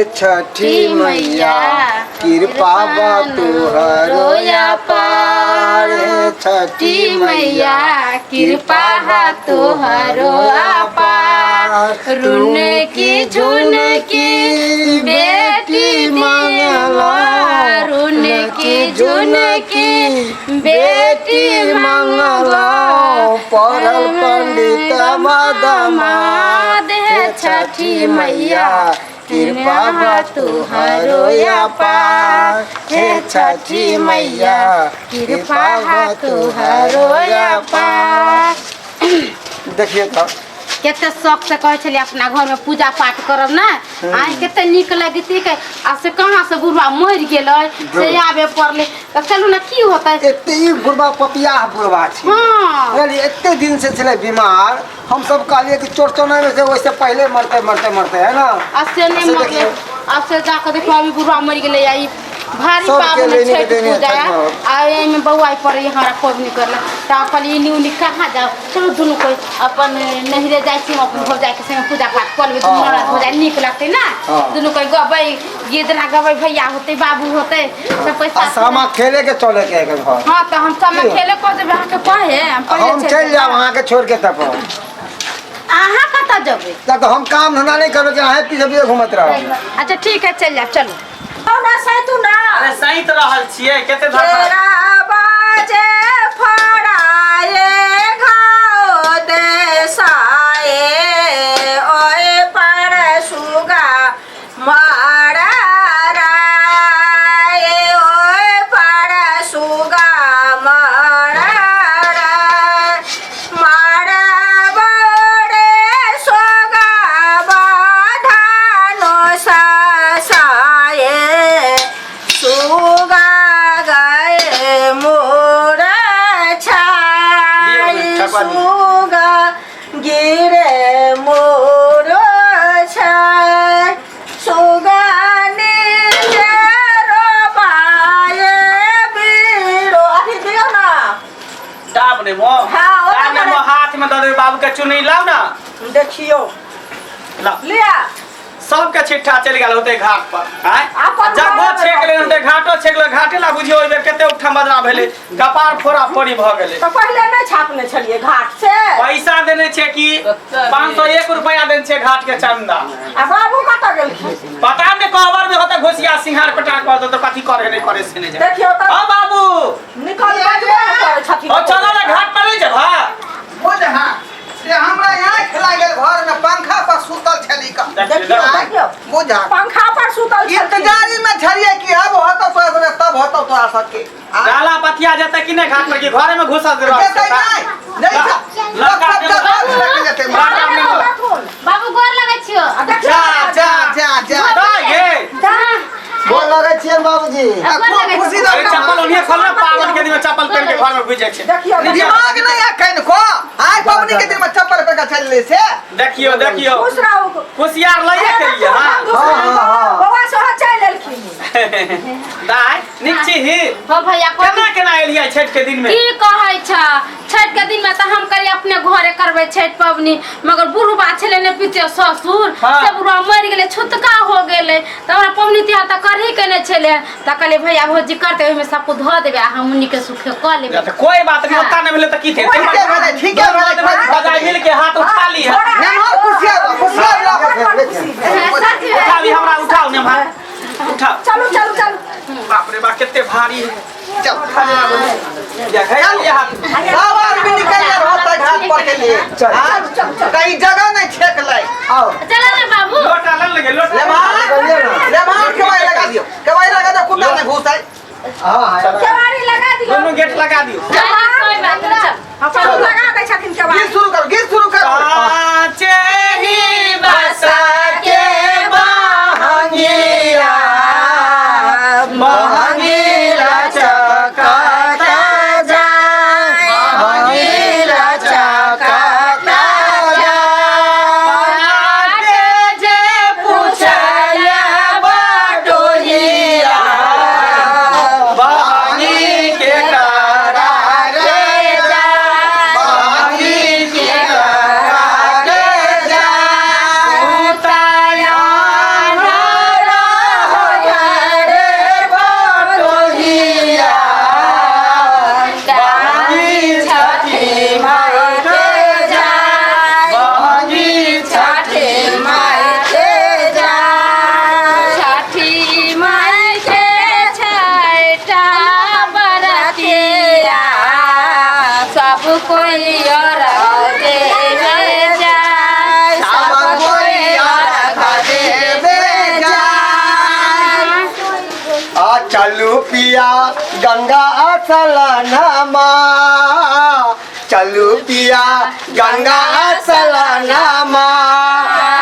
छठी मैया कृपा बा तुहरो अपार। छठी मैया कृपा बा तुहरो अपार। रुन की झुन की बेटी मंगला, रुन की झुन की बेटी मंगला। पढ़ल पंडित दामाद छठी मैया कृपा बा तुहरो अपार। हे छठी मैया कृपा बा तुहरो अपार। देखिए तो केते शौक से कहे छले अपना घर में पूजा पाठ करब ना, आज केते निक लगती के आ से कहां से बुढ़वा मर गेलै से आबे पड़ले त चलू ना की होतै। एते ही बुढ़वा पपिया बुढ़वा छी। हां बोली एते दिन से चले बीमार, हम सब कहलिए कि चोरचोना में से वैसे पहले मरते मरते मरते है ना। असे नहीं मरले, अब से जाके देखो अभी बुढ़वा मर गेलै। आई भारी पावन छठ पूजा आए में बउआई पर यहाँ पबनी करला त कहली न्यू कहाँ जाओ, चलो दोनों कोई अपन नहिरे जाय छी, अपन हो जाए के संग पूजा पाठ कर लेबे, दोनों रात हो जाए निक लगते ना। दोनों कोई गबै गीत ना गबै, भैया होते बाबू होते सब कोई साथ सामा खेले के चले के घर। हां त हम सामा खेले को जे वहां के कहे हम चल जाओ वहां के छोड़ के तब आहा कता जबे तो हम काम धंधा नहीं करबे के आहे पीछे पीछे घूमत रहो। अच्छा ठीक है चल जा चलो। ना सही तू ना अरे सही तो रहल छिए केते तेरा बाजे फड़ाए घाव देसाए ओए पर सुगा मारा राए ओए पर सुगा मारा राए मारा बड़े सोगा बाधानो सासाए सुगा गए मोर छाई सुगा गिरे मोर छाई सुगा नीचे रोबाए बीरो अथी दियो ना डाब ने मो हाँ, डाब ने मो हाथ में दे बाबू के चुनी लाओ ना। देखियो ला लिया सबके छिट्ठा चल गेल होते घाट पर हैं। अपन जब वो घाट छेक ले होते घाटो छेक ले घाटे ला बुझियो ओइ बेर केते उठा मदरा भेले, कपार फोड़ा फोड़ी भ गेले। तो पहले नहीं छापने छलिए घाट से पैसा देने छे कि 501 रुपया देने छे घाट के चंदा। आ बाबू कत गेल पता में कहवर में होता घोसिया सिंहार पटार कर दो तो कथी करे नहीं करे से नहीं जा। देखियो तो ओ बाबू निकल बाजू करे छथि ओ चलो ना घाट पर ले जब बोल हां से हमरा यहां खला गेल घर में पंखा पर सुतल छली का। देखियो बुझा पंखा पर सुतल इंतजारी में छलिए कि अब होतो तो तब होतो तो आ सके। डाला पतिया जते कि नहीं घाट पर कि घरे में घुसा दे रहा जते नहीं लड़का जते बाबू गोर लगे छियो। जा जा जा जा दा ये बोल लगे छिए बाबूजी खूब खुशी अरे लगे। चप्पल ओनिए खोलना पावन के दिन में चप्पल पहन के घर में घुस जाए छे। देखियो दिमाग नहीं है कहीं को आज पवनी के दिन में चप्पल पे का चलले से। देखियो देखियो खुश रहो कुसियार लइए के लिए हां बाबा सोहा चल लेलखिन दाई निची ही हो भैया केना केना एलिया छठ के दिन में की कहै छ छठ के दिन में त हम करी अपने घरे करबे छठ पबनी, मगर बुढ़वा छले ने पीछे ससुर से बुढ़वा मर गेले छुतका हो गेले त हमरा पबनी तिहार त करही के ने छले त कहले भैया भौजी करते ओहि में सब कुछ ध देबे हमनी के सुखे क लेबे। तो कोई बात नहीं होता नहीं मिले तो की थे ठीक है बजाय मिल के हाथ उठा ली है नहीं और कुर्सियां लगे उठा भी हमरा उठाओ ने भाई उठा चलो चलो चलो बाप रे बाप कितने भारी है। चल या खैर ये हाथ आवाज भी निकल रहता घाट पर के लिए। कहीं जगह नहीं छेक ले आओ चला ना बाबू लोटा लन लगे लोटा ले मार कवाई लगा दियो, कवाई लगा दो कुत्ता में घुस आई। हां केवाड़ी लगा दियो, दोनों गेट लगा दियो। कोई बात नहीं अपन लगा दे छथिन केवाड़ी। गीत शुरू करो आचे ही बसा के बहंगिया बहंगिया चकाता जाए बहंगिया चकाता जाए जे पूछला बटोहिया बहंगी के करा रे जा बहंगी के चलू पिया गंगा सलानामा चलू पिया गंगा सलानामा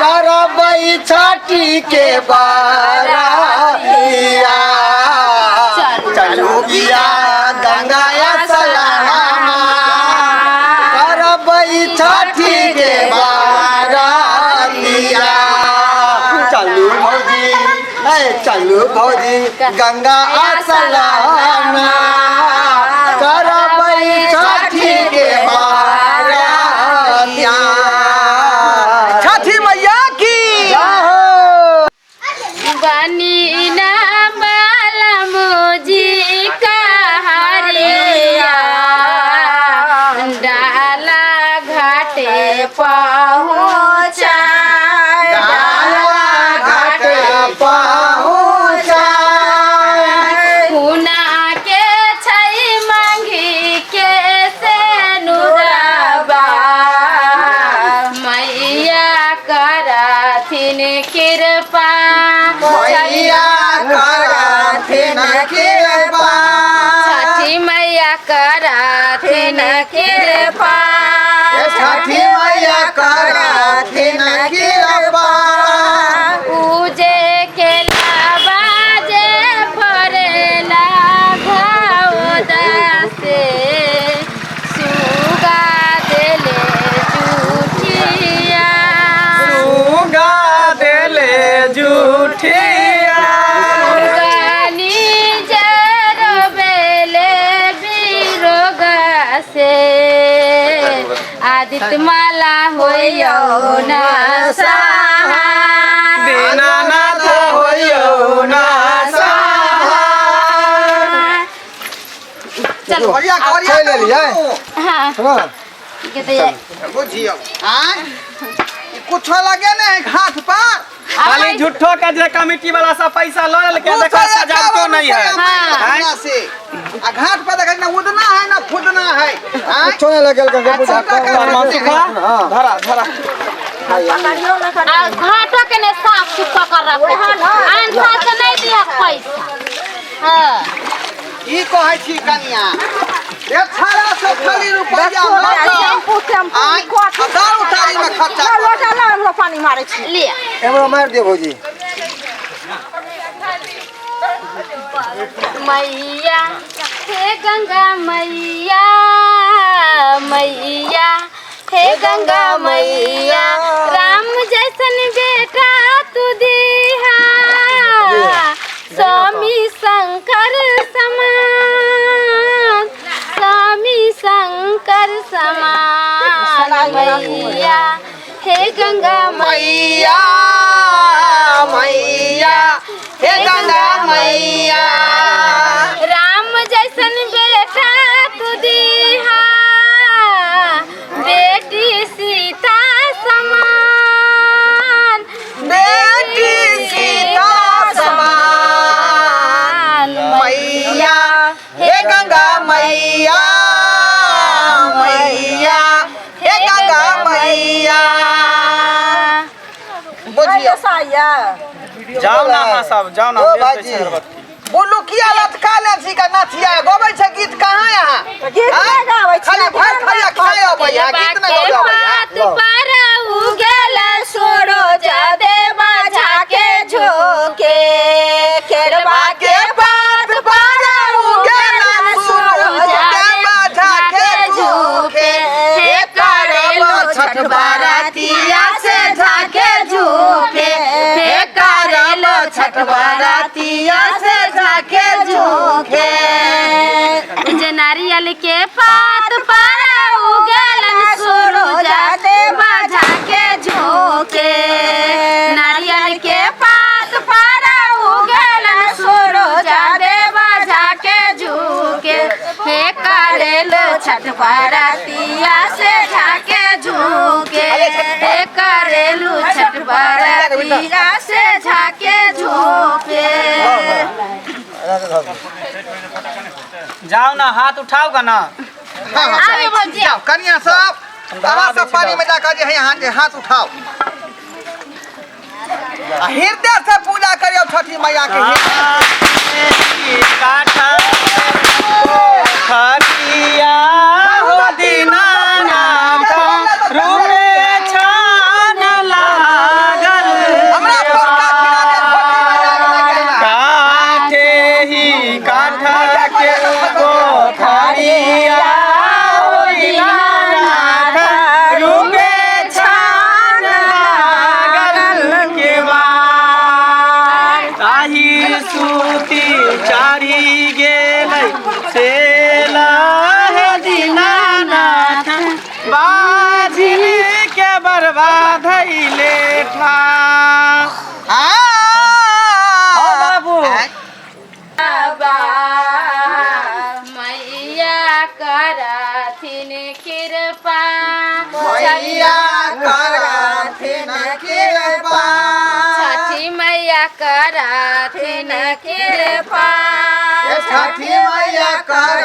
करबई छठी के बारिया चलू पिया गंगा सलानामा करबई छठी के बारिया चलू भौजी चलू भौजी गंगा सलाना करबई छठी के बारिया छठी मैया की बनी ना बाला मोजी का हरिया डाला घाटे पहुँचा हुना के छै मांगी के से नुराबा मैया करथिन कृपा मैया करथिन कृपा छठी मैया करथिन कृपा छठी मैया करथिन कृपा पूजे के लाबाजे फरेला घावदा से सुगा देले जूठिया सुगा देले जूठिया सुगानी जरो बेले बिरोगा से आदित्य माला होयो ना सहा दीनानाथ होयो ना सहाय। चलो बढ़िया ले लिया हाँ हाँ कहते हैं बुझियो आय कुछ लगे नहीं घाट पर खाली झूठो के जे कमिटी वाला सब पैसा ले के देखा सजावतो नहीं है हाँ से आ घाट पर देखे ना उदना है ना फुदना है आय छोने लगल गंगा पूजा धरा धरा घाटो के ने साफ सुथरा कर रखो आंसा से नहीं दिया पैसा हाँ ई कहै छी कनिया ये छाड़ा से खाली रुपया आय हजार उतारी में खर्चा पानी मारे छी लिया एमरो मार दियो भौजी मैया हे गंगा मैया मैया हे गंगा मैया राम जैसन बेटा तू दिहा स्वामी शंकर समान स्वामी शंकर समान मैया हे गंगा मैया मैया हे गंगा मैया राम जैसन बेटा तू दिहा बेटी सीता समान बेटी सीता समान मैया हे गंगा मैया मैया हे गंगा मैया बुझियो जाओ ना हाँ सब जाओ ना ओ बाजी बोलू किया लटका ले छी का नथिया गोबै छै गीत कहाँ यहाँ गीत नहीं गाबै छी खाली भर खैया खाए अबैया गीत न गाबै पर उगल सूरज देवा झाके झोके केरवा के पात पर उगल सूरज देवा झाके झोके हे करेलो छठ बारातिया से झाके झोके हे करेलो छठ बारातिया से झाके झोके जे नारियल के पात पर उगल सूरज देवा झाके झोके नारियल के पात पर उगल सूरज देवा झाके झोके हे करेल छठ बारातिया से झाके झोके हे करेलू छठ बारातिया से झाके झोके जाओ ना हाथ उठाओ का ना आगे बोल जाओ कनिया सब दवा सब पानी में जाकर जे है हाथ हाथ उठाओ हृदय से पूजा करियो छठी मैया के नाही सूती चारी गेलै से लहे दीनानाथ बाजी के बर्बाद ले ठा बाबू मैया करथिन कृपा मैया करथिन कृपा छठी मैया करथिन कृपा छठी मैया कर